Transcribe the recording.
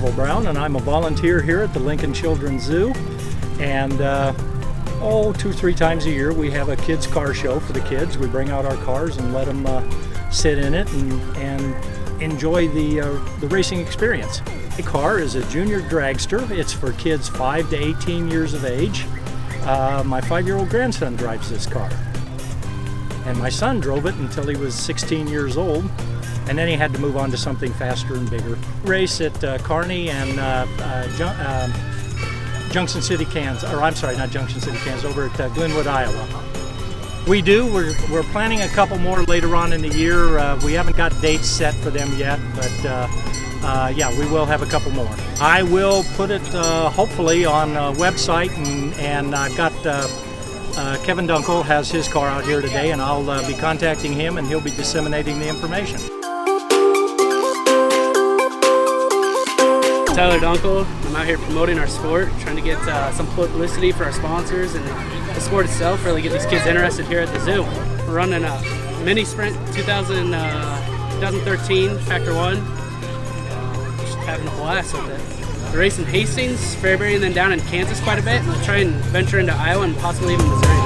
Neville Brown, and I'm a volunteer here at the Lincoln Children's Zoo. And 2-3 times a year we have a kids car show for the kids. We bring out our cars and let them sit in it and enjoy the racing experience. The car is a junior dragster. It's for kids 5 to 18 years of age. My 5-year-old grandson drives this car. And my son drove it until he was 16 years old, and then he had to move on to something faster and bigger. Race at Kearney and Junction City, Kansas, or I'm sorry, not Junction City, Kansas, over at Glenwood, Iowa. We do. We're planning a couple more later on in the year. We haven't got dates set for them yet, but yeah, we will have a couple more. I will put it hopefully on a website, and I've got Kevin Dunkel has his car out here today, and I'll be contacting him, and he'll be disseminating the information. Tyler Dunkel. I'm out here promoting our sport, trying to get some publicity for our sponsors and the sport itself, really get these kids interested here at the zoo. We're running a mini sprint 2013 Factor 1. Just having a blast with it. The race in Hastings, Fairbury, and then down in Kansas quite a bit. We'll try and venture into Iowa and possibly even Missouri.